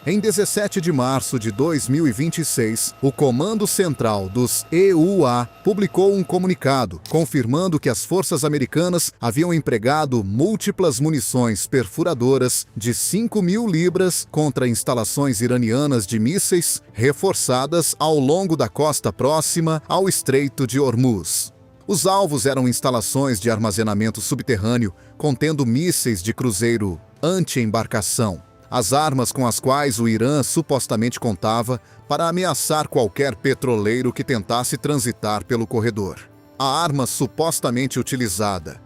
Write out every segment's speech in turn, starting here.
Em 17 de março de 2026, o Comando Central dos EUA publicou um comunicado confirmando que as forças americanas haviam empregado múltiplas munições perfuradoras de 5.000 libras contra instalações iranianas de mísseis reforçadas ao longo da costa próxima ao Estreito de Hormuz. Os alvos eram instalações de armazenamento subterrâneo contendo mísseis de cruzeiro anti-embarcação, as armas com as quais o Irã supostamente contava para ameaçar qualquer petroleiro que tentasse transitar pelo corredor. A arma supostamente utilizada,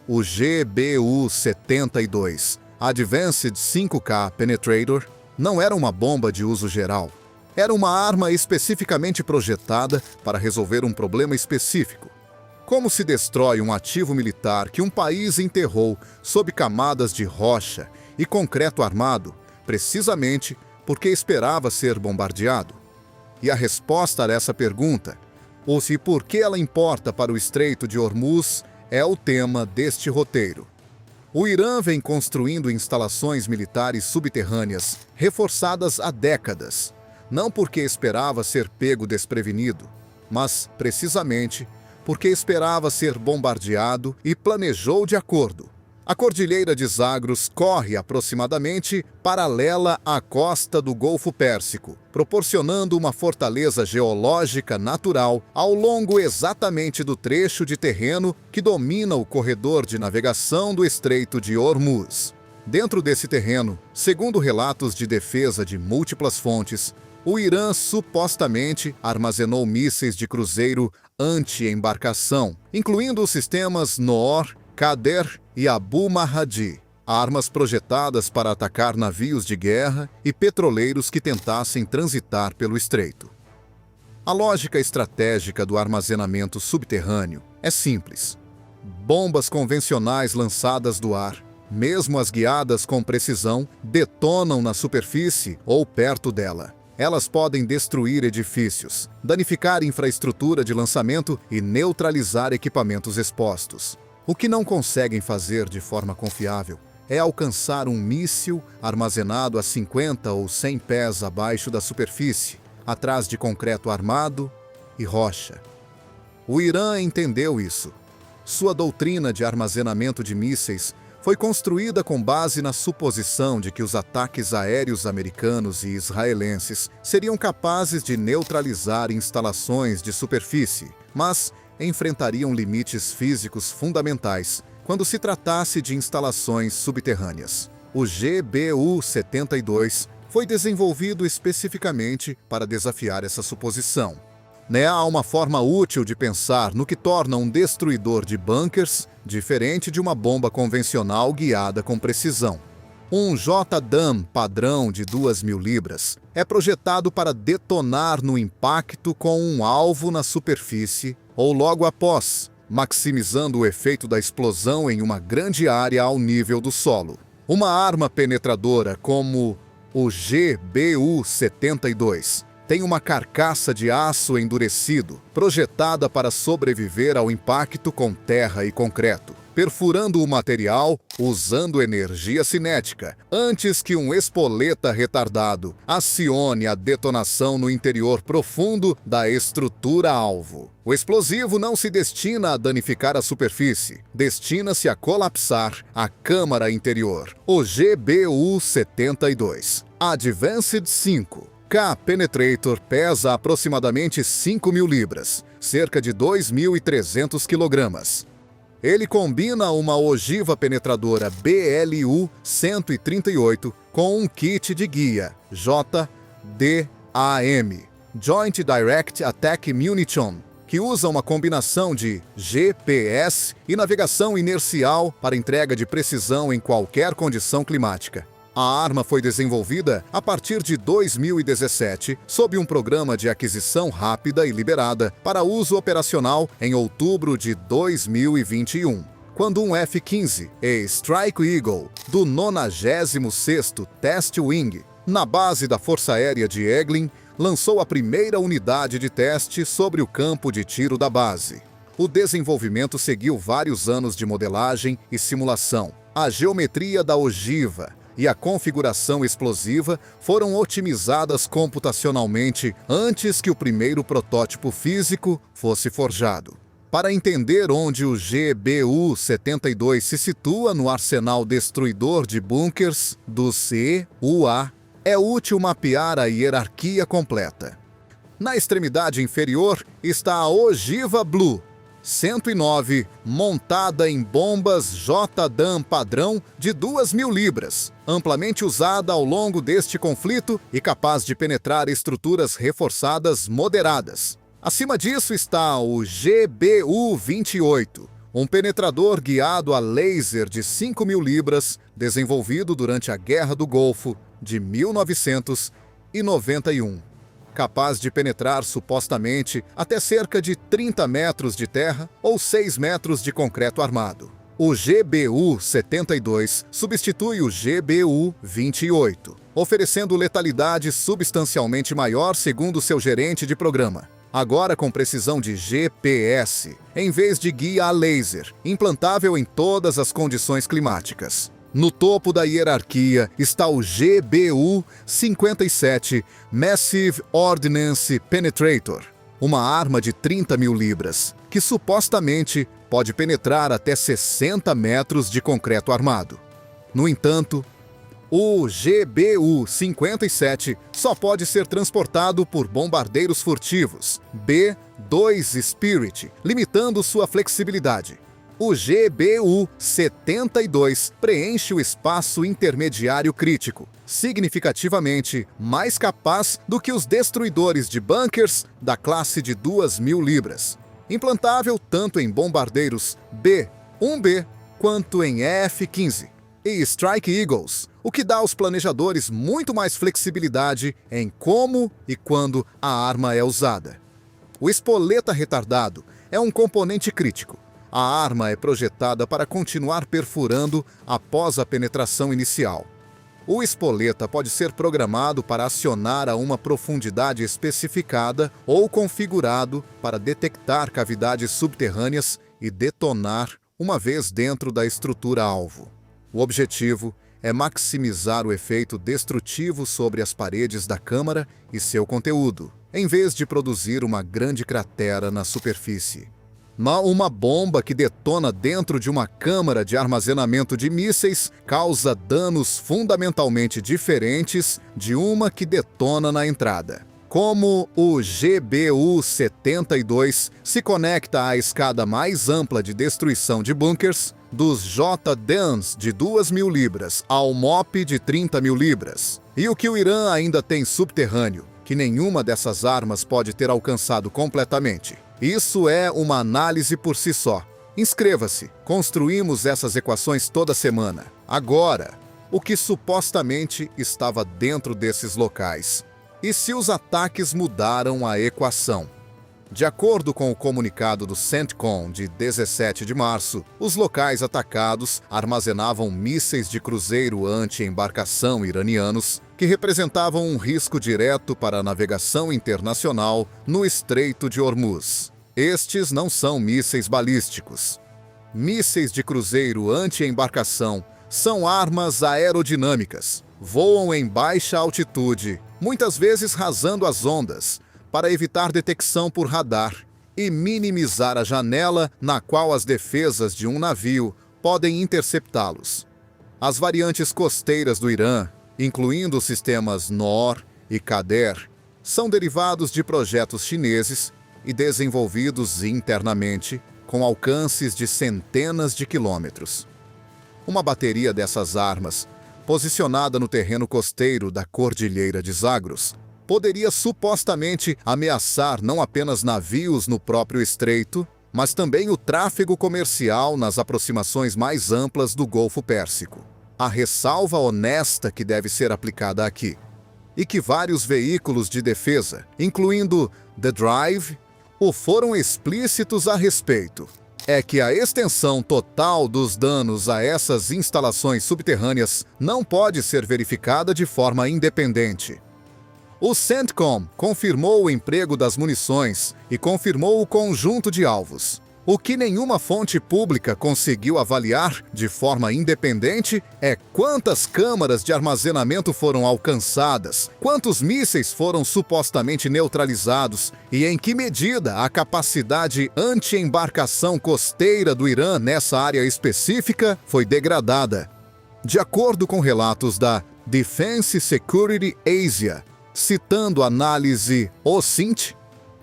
o GBU-72 Advanced 5K Penetrator, não era uma bomba de uso geral. Era uma arma especificamente projetada para resolver um problema específico. Como se destrói um ativo militar que um país enterrou sob camadas de rocha e concreto armado, precisamente porque esperava ser bombardeado? E a resposta a essa pergunta, ou se por que ela importa para o Estreito de Hormuz, é o tema deste roteiro. O Irã vem construindo instalações militares subterrâneas reforçadas há décadas, não porque esperava ser pego desprevenido, mas, precisamente, porque esperava ser bombardeado e planejou de acordo. A Cordilheira de Zagros corre aproximadamente paralela à costa do Golfo Pérsico, proporcionando uma fortaleza geológica natural ao longo exatamente do trecho de terreno que domina o corredor de navegação do Estreito de Hormuz. Dentro desse terreno, segundo relatos de defesa de múltiplas fontes, o Irã supostamente armazenou mísseis de cruzeiro anti-embarcação, incluindo os sistemas Noor, Qader e Abu Mahdi, armas projetadas para atacar navios de guerra e petroleiros que tentassem transitar pelo estreito. A lógica estratégica do armazenamento subterrâneo é simples. Bombas convencionais lançadas do ar, mesmo as guiadas com precisão, detonam na superfície ou perto dela. Elas podem destruir edifícios, danificar infraestrutura de lançamento e neutralizar equipamentos expostos. O que não conseguem fazer de forma confiável é alcançar um míssil armazenado a 50 ou 100 pés abaixo da superfície, atrás de concreto armado e rocha. O Irã entendeu isso. Sua doutrina de armazenamento de mísseis foi construída com base na suposição de que os ataques aéreos americanos e israelenses seriam capazes de neutralizar instalações de superfície, mas enfrentariam limites físicos fundamentais quando se tratasse de instalações subterrâneas. O GBU-72 foi desenvolvido especificamente para desafiar essa suposição. Há uma forma útil de pensar no que torna um destruidor de bunkers diferente de uma bomba convencional guiada com precisão. Um JDAM padrão de 2.000 libras é projetado para detonar no impacto com um alvo na superfície ou logo após, maximizando o efeito da explosão em uma grande área ao nível do solo. Uma arma penetradora como o GBU-72 tem uma carcaça de aço endurecido, projetada para sobreviver ao impacto com terra e concreto, perfurando o material usando energia cinética, antes que um espoleta retardado acione a detonação no interior profundo da estrutura-alvo. O explosivo não se destina a danificar a superfície, destina-se a colapsar a câmara interior. O GBU-72 Advanced 5 K Penetrator pesa aproximadamente 5.000 libras, cerca de 2.300 kg. Ele combina uma ogiva penetradora BLU-138 com um kit de guia JDAM, Joint Direct Attack Munition, que usa uma combinação de GPS e navegação inercial para entrega de precisão em qualquer condição climática. A arma foi desenvolvida a partir de 2017 sob um programa de aquisição rápida e liberada para uso operacional em outubro de 2021, quando um F-15 e Strike Eagle do 96º Test Wing, na base da Força Aérea de Eglin, lançou a primeira unidade de teste sobre o campo de tiro da base. O desenvolvimento seguiu vários anos de modelagem e simulação. A geometria da ogiva, e a configuração explosiva foram otimizadas computacionalmente antes que o primeiro protótipo físico fosse forjado. Para entender onde o GBU-72 se situa no arsenal destruidor de bunkers do CUA, é útil mapear a hierarquia completa. Na extremidade inferior está a ogiva Blue 109, montada em bombas JDAM padrão de 2.000 libras, amplamente usada ao longo deste conflito e capaz de penetrar estruturas reforçadas moderadas. Acima disso está o GBU-28, um penetrador guiado a laser de 5.000 libras, desenvolvido durante a Guerra do Golfo de 1991. Capaz de penetrar supostamente até cerca de 30 metros de terra ou 6 metros de concreto armado. O GBU-72 substitui o GBU-28, oferecendo letalidade substancialmente maior segundo seu gerente de programa. Agora com precisão de GPS, em vez de guia a laser, implantável em todas as condições climáticas. No topo da hierarquia está o GBU-57 Massive Ordnance Penetrator, uma arma de 30.000 libras, que supostamente pode penetrar até 60 metros de concreto armado. No entanto, o GBU-57 só pode ser transportado por bombardeiros furtivos B-2 Spirit, limitando sua flexibilidade. O GBU-72 preenche o espaço intermediário crítico, significativamente mais capaz do que os destruidores de bunkers da classe de 2.000 libras, implantável tanto em bombardeiros B-1B quanto em F-15 e Strike Eagles, o que dá aos planejadores muito mais flexibilidade em como e quando a arma é usada. O espoleta retardado é um componente crítico. A arma é projetada para continuar perfurando após a penetração inicial. O espoleta pode ser programado para acionar a uma profundidade especificada ou configurado para detectar cavidades subterrâneas e detonar uma vez dentro da estrutura-alvo. O objetivo é maximizar o efeito destrutivo sobre as paredes da câmara e seu conteúdo, em vez de produzir uma grande cratera na superfície. Uma bomba que detona dentro de uma câmara de armazenamento de mísseis causa danos fundamentalmente diferentes de uma que detona na entrada. Como o GBU-72 se conecta à escada mais ampla de destruição de bunkers, dos JDAMs de 2.000 libras ao MOP de 30.000 libras, e o que o Irã ainda tem subterrâneo, que nenhuma dessas armas pode ter alcançado completamente. Isso é uma análise por si só. Inscreva-se. Construímos essas equações toda semana. Agora, o que supostamente estava dentro desses locais? E se os ataques mudaram a equação? De acordo com o comunicado do CENTCOM de 17 de março, os locais atacados armazenavam mísseis de cruzeiro anti-embarcação iranianos que representavam um risco direto para a navegação internacional no Estreito de Hormuz. Estes não são mísseis balísticos. Mísseis de cruzeiro anti-embarcação são armas aerodinâmicas. Voam em baixa altitude, muitas vezes rasando as ondas, para evitar detecção por radar e minimizar a janela na qual as defesas de um navio podem interceptá-los. As variantes costeiras do Irã, incluindo os sistemas NOR e Qader, são derivados de projetos chineses e desenvolvidos internamente, com alcances de centenas de quilômetros. Uma bateria dessas armas, posicionada no terreno costeiro da Cordilheira de Zagros, poderia supostamente ameaçar não apenas navios no próprio estreito, mas também o tráfego comercial nas aproximações mais amplas do Golfo Pérsico. A ressalva honesta que deve ser aplicada aqui, e que vários veículos de defesa, incluindo The Drive, foram explícitos a respeito, é que a extensão total dos danos a essas instalações subterrâneas não pode ser verificada de forma independente. O CENTCOM confirmou o emprego das munições e confirmou o conjunto de alvos. O que nenhuma fonte pública conseguiu avaliar de forma independente é quantas câmaras de armazenamento foram alcançadas, quantos mísseis foram supostamente neutralizados e em que medida a capacidade anti-embarcação costeira do Irã nessa área específica foi degradada. De acordo com relatos da Defense Security Asia, citando a análise OSINT,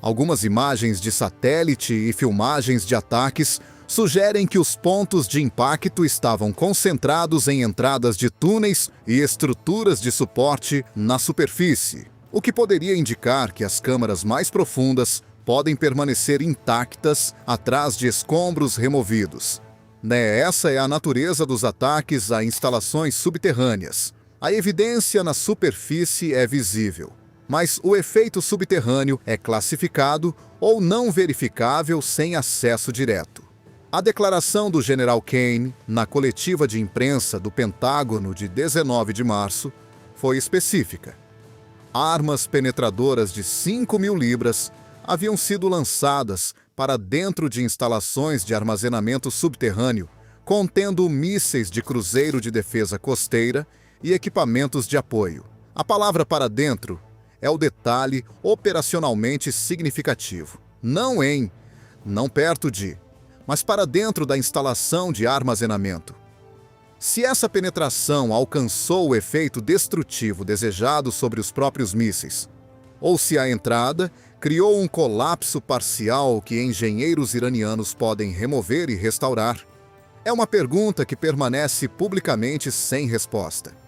algumas imagens de satélite e filmagens de ataques sugerem que os pontos de impacto estavam concentrados em entradas de túneis e estruturas de suporte na superfície, o que poderia indicar que as câmaras mais profundas podem permanecer intactas atrás de escombros removidos. Essa é a natureza dos ataques a instalações subterrâneas. A evidência na superfície é visível, mas o efeito subterrâneo é classificado ou não verificável sem acesso direto. A declaração do General Kane, na coletiva de imprensa do Pentágono de 19 de março, foi específica. Armas penetradoras de 5.000 libras haviam sido lançadas para dentro de instalações de armazenamento subterrâneo, contendo mísseis de cruzeiro de defesa costeira e equipamentos de apoio. A palavra para dentro é o detalhe operacionalmente significativo. Não perto de, mas para dentro da instalação de armazenamento. Se essa penetração alcançou o efeito destrutivo desejado sobre os próprios mísseis, ou se a entrada criou um colapso parcial que engenheiros iranianos podem remover e restaurar, é uma pergunta que permanece publicamente sem resposta.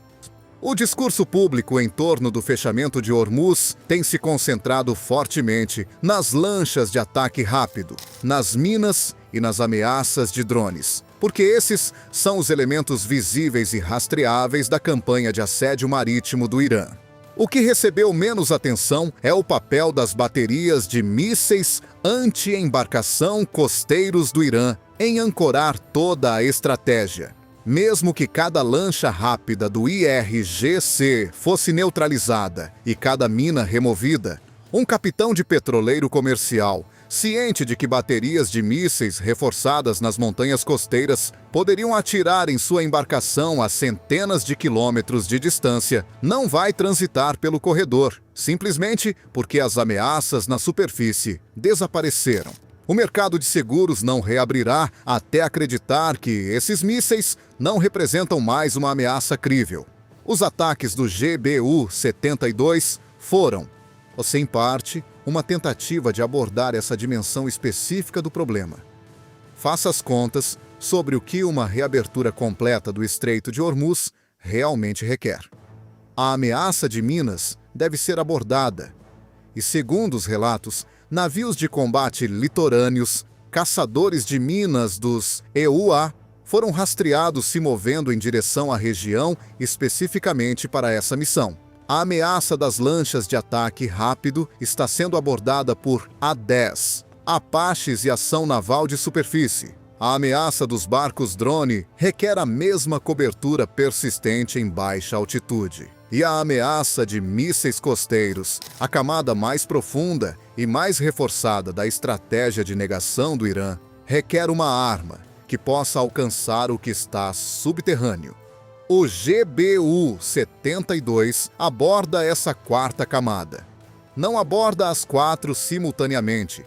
O discurso público em torno do fechamento de Hormuz tem se concentrado fortemente nas lanchas de ataque rápido, nas minas e nas ameaças de drones, porque esses são os elementos visíveis e rastreáveis da campanha de assédio marítimo do Irã. O que recebeu menos atenção é o papel das baterias de mísseis anti-embarcação costeiros do Irã em ancorar toda a estratégia. Mesmo que cada lancha rápida do IRGC fosse neutralizada e cada mina removida, um capitão de petroleiro comercial, ciente de que baterias de mísseis reforçadas nas montanhas costeiras poderiam atirar em sua embarcação a centenas de quilômetros de distância, não vai transitar pelo corredor, simplesmente porque as ameaças na superfície desapareceram. O mercado de seguros não reabrirá até acreditar que esses mísseis não representam mais uma ameaça crível. Os ataques do GBU-72 foram, em parte, uma tentativa de abordar essa dimensão específica do problema. Faça as contas sobre o que uma reabertura completa do Estreito de Hormuz realmente requer. A ameaça de minas deve ser abordada, e segundo os relatos, navios de combate litorâneos, caçadores de minas dos EUA, foram rastreados se movendo em direção à região especificamente para essa missão. A ameaça das lanchas de ataque rápido está sendo abordada por A-10, Apaches e ação naval de superfície. A ameaça dos barcos drone requer a mesma cobertura persistente em baixa altitude. E a ameaça de mísseis costeiros, a camada mais profunda e mais reforçada da estratégia de negação do Irã, requer uma arma que possa alcançar o que está subterrâneo. O GBU-72 aborda essa quarta camada. Não aborda as quatro simultaneamente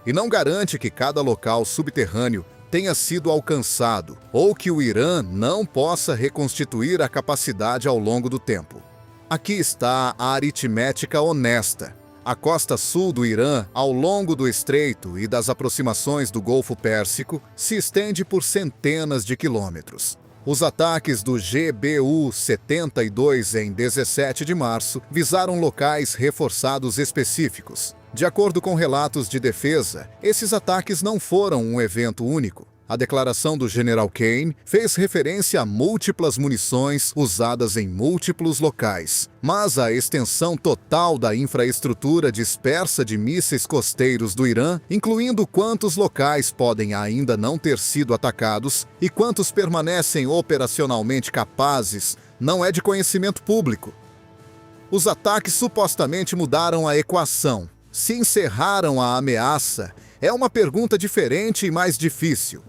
e não garante que cada local subterrâneo tenha sido alcançado ou que o Irã não possa reconstituir a capacidade ao longo do tempo. Aqui está a aritmética honesta. A costa sul do Irã, ao longo do estreito e das aproximações do Golfo Pérsico, se estende por centenas de quilômetros. Os ataques do GBU-72 em 17 de março visaram locais reforçados específicos. De acordo com relatos de defesa, esses ataques não foram um evento único. A declaração do General Kane fez referência a múltiplas munições usadas em múltiplos locais, mas a extensão total da infraestrutura dispersa de mísseis costeiros do Irã, incluindo quantos locais podem ainda não ter sido atacados e quantos permanecem operacionalmente capazes, não é de conhecimento público. Os ataques supostamente mudaram a equação. Se encerraram a ameaça É uma pergunta diferente e mais difícil.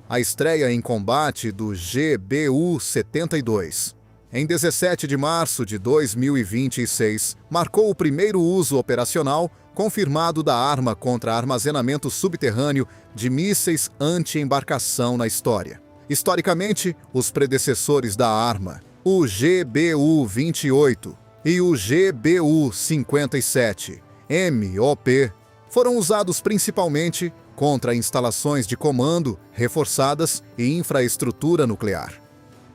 A estreia em combate do GBU-72, em 17 de março de 2026, marcou o primeiro uso operacional confirmado da arma contra armazenamento subterrâneo de mísseis anti-embarcação na história. Historicamente, os predecessores da arma, o GBU-28 e o GBU-57 MOP, foram usados principalmente contra instalações de comando reforçadas e infraestrutura nuclear.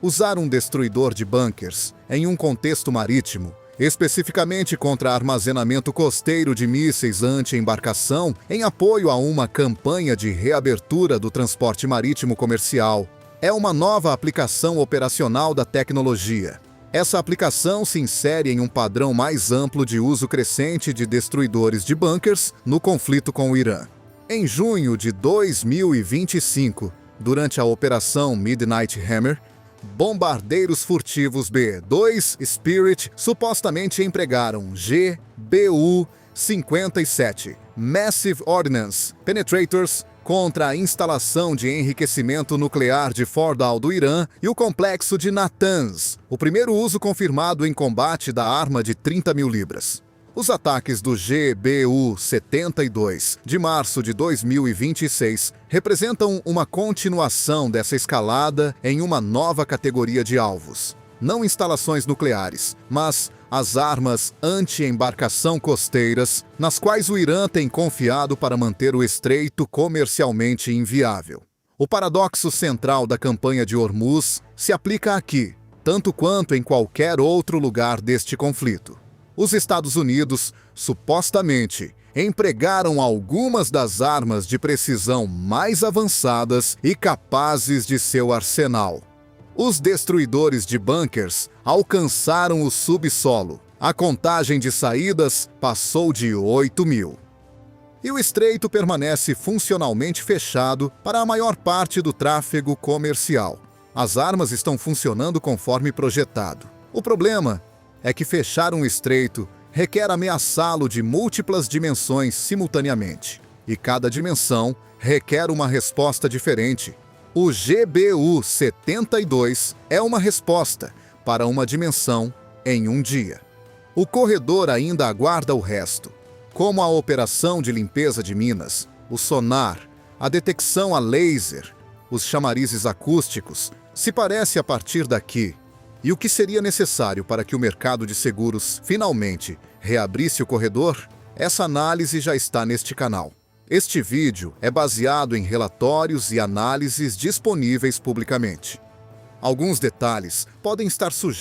Usar um destruidor de bunkers em um contexto marítimo, especificamente contra armazenamento costeiro de mísseis anti-embarcação em apoio a uma campanha de reabertura do transporte marítimo comercial, é uma nova aplicação operacional da tecnologia. Essa aplicação se insere em um padrão mais amplo de uso crescente de destruidores de bunkers no conflito com o Irã. Em junho de 2025, durante a Operação Midnight Hammer, bombardeiros furtivos B-2 Spirit supostamente empregaram GBU-57 Massive Ordnance Penetrators contra a instalação de enriquecimento nuclear de Fordow do Irã e o complexo de Natanz, o primeiro uso confirmado em combate da arma de 30 mil libras. Os ataques do GBU-72 de março de 2026 representam uma continuação dessa escalada em uma nova categoria de alvos. Não instalações nucleares, mas as armas anti-embarcação costeiras, nas quais o Irã tem confiado para manter o estreito comercialmente inviável. O paradoxo central da campanha de Hormuz se aplica aqui, tanto quanto em qualquer outro lugar deste conflito. Os Estados Unidos, supostamente, empregaram algumas das armas de precisão mais avançadas e capazes de seu arsenal. Os destruidores de bunkers alcançaram o subsolo. A contagem de saídas passou de 8.000. E o estreito permanece funcionalmente fechado para a maior parte do tráfego comercial. As armas estão funcionando conforme projetado. O problema é que fechar um estreito requer ameaçá-lo de múltiplas dimensões simultaneamente, e cada dimensão requer uma resposta diferente. O GBU-72 é uma resposta para uma dimensão em um dia. O corredor ainda aguarda o resto, como a operação de limpeza de minas, o sonar, a detecção a laser, os chamarizes acústicos, se parece a partir daqui. E o que seria necessário para que o mercado de seguros finalmente reabrisse o corredor? Essa análise já está neste canal. Este vídeo é baseado em relatórios e análises disponíveis publicamente. Alguns detalhes podem estar sujeitos